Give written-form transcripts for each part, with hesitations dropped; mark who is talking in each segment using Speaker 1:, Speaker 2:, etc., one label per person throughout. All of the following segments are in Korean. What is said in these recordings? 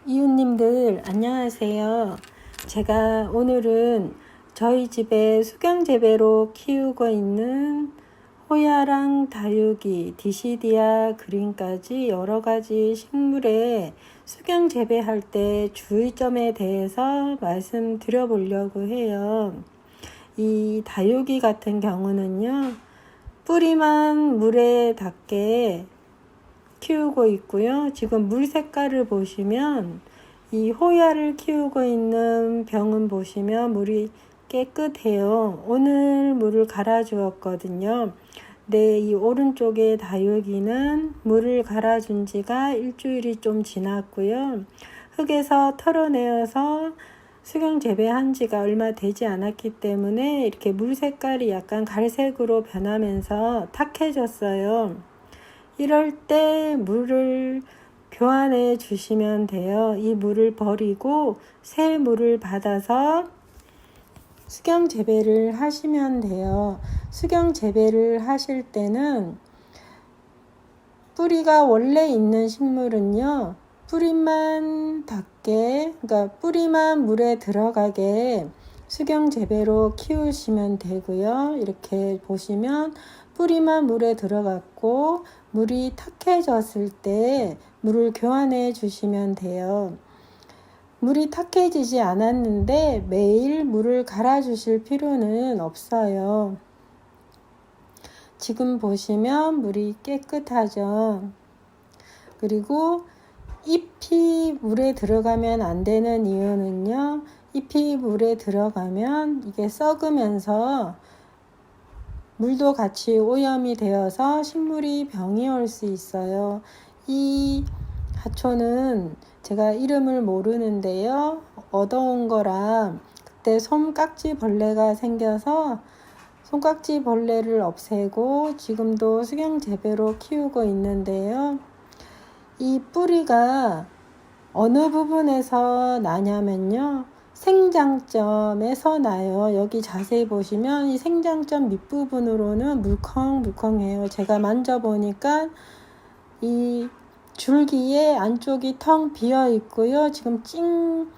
Speaker 1: 이웃님들 안녕하세요. 제가 오늘은 저희 집에 수경재배로 키우고 있는 호야랑 다육이, 디시디아 그린까지 여러가지 식물에 수경재배할 때 주의점에 대해서 말씀드려 보려고 해요. 이 다육이 같은 경우는요, 뿌리만 물에 닿게 키우고 있고요. 지금 물 색깔을 보시면 이 호야를 키우고 있는 병은 보시면 물이 깨끗해요. 오늘 물을 갈아 주었거든요. 네, 이 오른쪽에 다육이는 물을 갈아 준 지가 일주일이 좀 지났고요. 흙에서 털어내어서 수경 재배한 지가 얼마 되지 않았기 때문에 이렇게 물 색깔이 약간 갈색으로 변하면서 탁해졌어요. 이럴 때 물을 교환해 주시면 돼요. 이 물을 버리고 새 물을 받아서 수경 재배를 하시면 돼요. 수경 재배를 하실 때는 뿌리가 원래 있는 식물은요, 뿌리만 닿게, 그러니까 뿌리만 물에 들어가게 수경 재배로 키우시면 되고요. 이렇게 보시면 뿌리만 물에 들어갔고 물이 탁해졌을 때 물을 교환해 주시면 돼요. 물이 탁해지지 않았는데 매일 물을 갈아 주실 필요는 없어요. 지금 보시면 물이 깨끗하죠. 그리고 잎이 물에 들어가면 안 되는 이유는요, 잎이 물에 들어가면 이게 썩으면서 물도 같이 오염이 되어서 식물이 병이 올 수 있어요. 이 하초는 제가 이름을 모르는데요, 얻어온 거라 그때 솜깍지 벌레가 생겨서 솜깍지 벌레를 없애고 지금도 수경 재배로 키우고 있는데요. 이 뿌리가 어느 부분에서 나냐면요, 생장점에서 나요. 여기 자세히 보시면 이 생장점 밑부분으로는 물컹물컹해요. 제가 만져보니까 이 줄기에 안쪽이 텅 비어 있고요. 지금 찐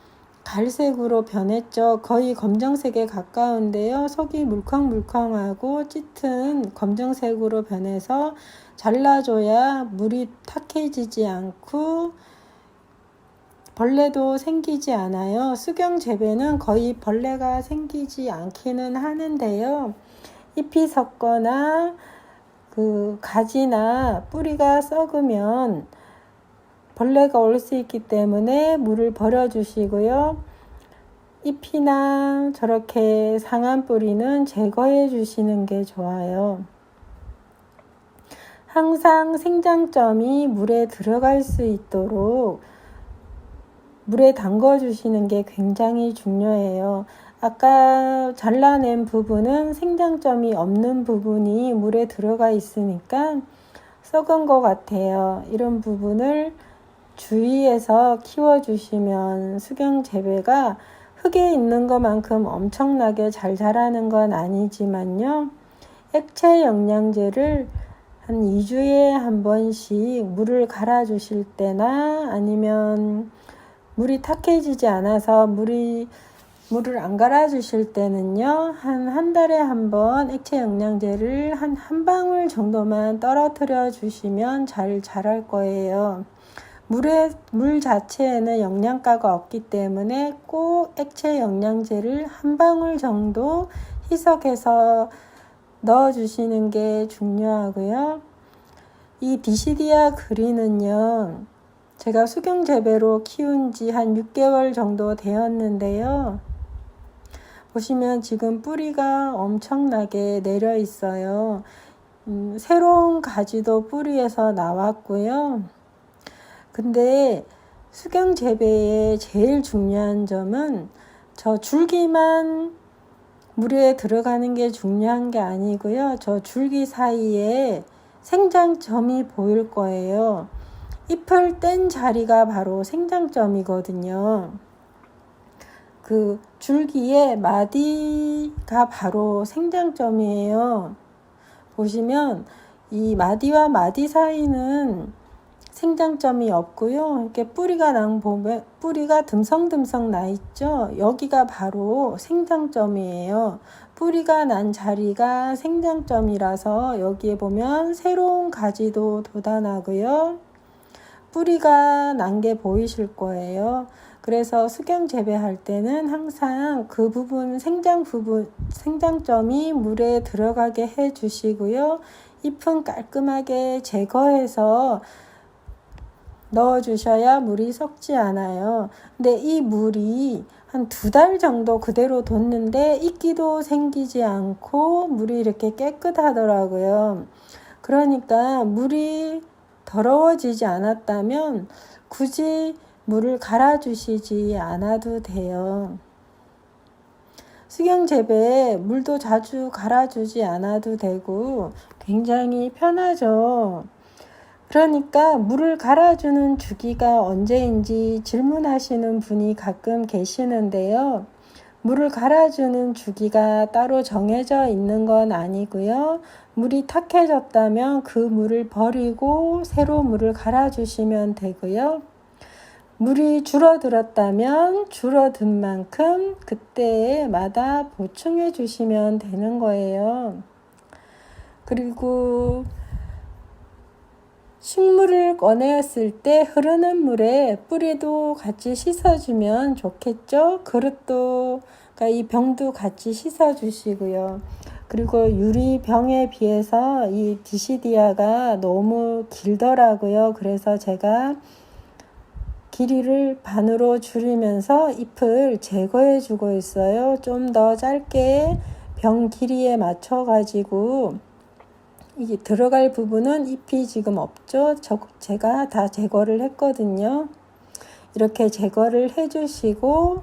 Speaker 1: 갈색으로 변했죠. 거의 검정색에 가까운데요. 속이 물컹물컹하고 짙은 검정색으로 변해서 잘라줘야 물이 탁해지지 않고 벌레도 생기지 않아요. 수경 재배는 거의 벌레가 생기지 않기는 하는데요. 잎이 썩거나 가지나 뿌리가 썩으면 벌레가 올 수 있기 때문에 물을 버려주시고요. 잎이나 저렇게 상한 뿌리는 제거해 주시는 게 좋아요. 항상 생장점이 물에 들어갈 수 있도록 물에 담궈 주시는 게 굉장히 중요해요. 아까 잘라낸 부분은 생장점이 없는 부분이 물에 들어가 있으니까 썩은 것 같아요. 이런 부분을 주의해서 키워주시면 수경 재배가 흙에 있는 것만큼 엄청나게 잘 자라는 건 아니지만요, 액체 영양제를 한 2주에 한 번씩 물을 갈아 주실 때나 아니면 물이 탁해지지 않아서 물을 안 갈아 주실 때는요, 한 달에 한 번 액체 영양제를 한 방울 정도만 떨어뜨려 주시면 잘 자랄 거예요. 물 자체에는 영양가가 없기 때문에 꼭 액체 영양제를 한 방울 정도 희석해서 넣어 주시는 게 중요하고요. 이 디시디아 그린은요, 제가 수경 재배로 키운 지 한 6개월 정도 되었는데요. 보시면 지금 뿌리가 엄청나게 내려 있어요. 새로운 가지도 뿌리에서 나왔고요. 근데 수경 재배의 제일 중요한 점은 저 줄기만 물에 들어가는 게 중요한 게 아니고요. 저 줄기 사이에 생장점이 보일 거예요. 잎을 뗀 자리가 바로 생장점이거든요. 그 줄기의 마디가 바로 생장점이에요. 보시면 이 마디와 마디 사이는 생장점이 없고요. 이렇게 뿌리가 보면 뿌리가 듬성듬성 나 있죠. 여기가 바로 생장점이에요. 뿌리가 난 자리가 생장점이라서 여기에 보면 새로운 가지도 돋아나고요. 뿌리가 난 게 보이실 거예요. 그래서 수경 재배할 때는 항상 그 부분, 생장점이 물에 들어가게 해 주시고요. 잎은 깔끔하게 제거해서 넣어 주셔야 물이 썩지 않아요. 근데 이 물이 한 2달 정도 그대로 뒀는데 이끼도 생기지 않고 물이 이렇게 깨끗하더라고요. 그러니까 물이 더러워지지 않았다면 굳이 물을 갈아주시지 않아도 돼요. 수경 재배에 물도 자주 갈아주지 않아도 되고 굉장히 편하죠. 그러니까 물을 갈아주는 주기가 언제인지 질문하시는 분이 가끔 계시는데요. 물을 갈아주는 주기가 따로 정해져 있는 건 아니고요. 물이 탁해졌다면 그 물을 버리고 새로 물을 갈아주시면 되고요. 물이 줄어들었다면 줄어든 만큼 그때마다 보충해 주시면 되는 거예요. 그리고 식물을 꺼내었을 때 흐르는 물에 뿌리도 같이 씻어주면 좋겠죠. 그릇도, 그러니까 이 병도 같이 씻어주시고요. 그리고 유리병에 비해서 이 디시디아가 너무 길더라고요. 그래서 제가 길이를 반으로 줄이면서 잎을 제거해 주고 있어요. 좀 더 짧게 병 길이에 맞춰 가지고 이게 들어갈 부분은 잎이 지금 없죠. 제가 다 제거를 했거든요. 이렇게 제거를 해 주시고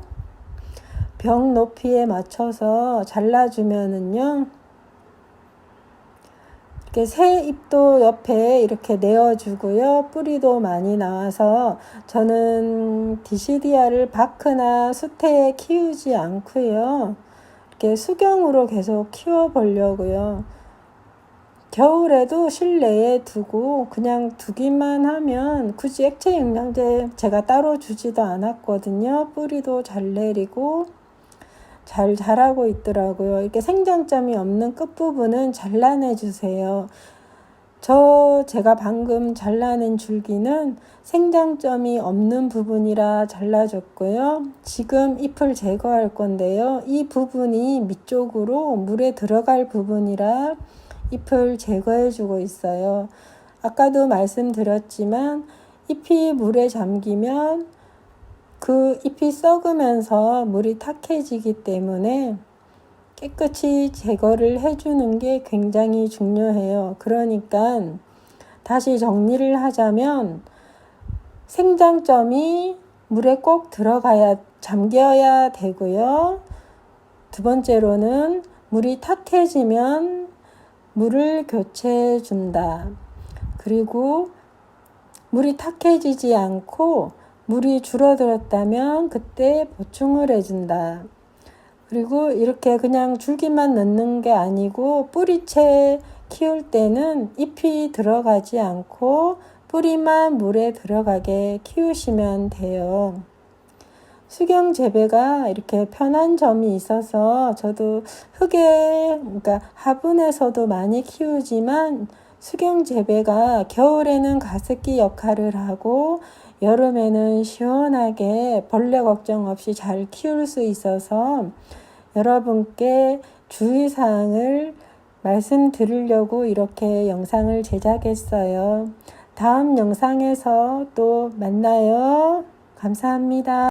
Speaker 1: 병 높이에 맞춰서 잘라주면은요. 이렇게 새 잎도 옆에 이렇게 내어주고요. 뿌리도 많이 나와서 저는 디시디아를 바크나 수태에 키우지 않고요. 이렇게 수경으로 계속 키워보려고요. 겨울에도 실내에 두고 그냥 두기만 하면 굳이 액체 영양제 제가 따로 주지도 않았거든요. 뿌리도 잘 내리고 잘 자라고 있더라고요. 이렇게 생장점이 없는 끝부분은 잘라내 주세요. 제가 방금 잘라낸 줄기는 생장점이 없는 부분이라 잘라줬고요. 지금 잎을 제거할 건데요. 이 부분이 밑쪽으로 물에 들어갈 부분이라 잎을 제거해 주고 있어요. 아까도 말씀드렸지만 잎이 물에 잠기면 그 잎이 썩으면서 물이 탁해지기 때문에 깨끗이 제거를 해주는 게 굉장히 중요해요. 그러니까 다시 정리를 하자면 생장점이 물에 꼭 잠겨야 되고요. 두 번째로는 물이 탁해지면 물을 교체해 준다. 그리고 물이 탁해지지 않고 물이 줄어들었다면 그때 보충을 해준다. 그리고 이렇게 그냥 줄기만 넣는 게 아니고 뿌리채 키울 때는 잎이 들어가지 않고 뿌리만 물에 들어가게 키우시면 돼요. 수경 재배가 이렇게 편한 점이 있어서 저도 그러니까 화분에서도 많이 키우지만 수경 재배가 겨울에는 가습기 역할을 하고 여름에는 시원하게 벌레 걱정 없이 잘 키울 수 있어서 여러분께 주의사항을 말씀드리려고 이렇게 영상을 제작했어요. 다음 영상에서 또 만나요. 감사합니다.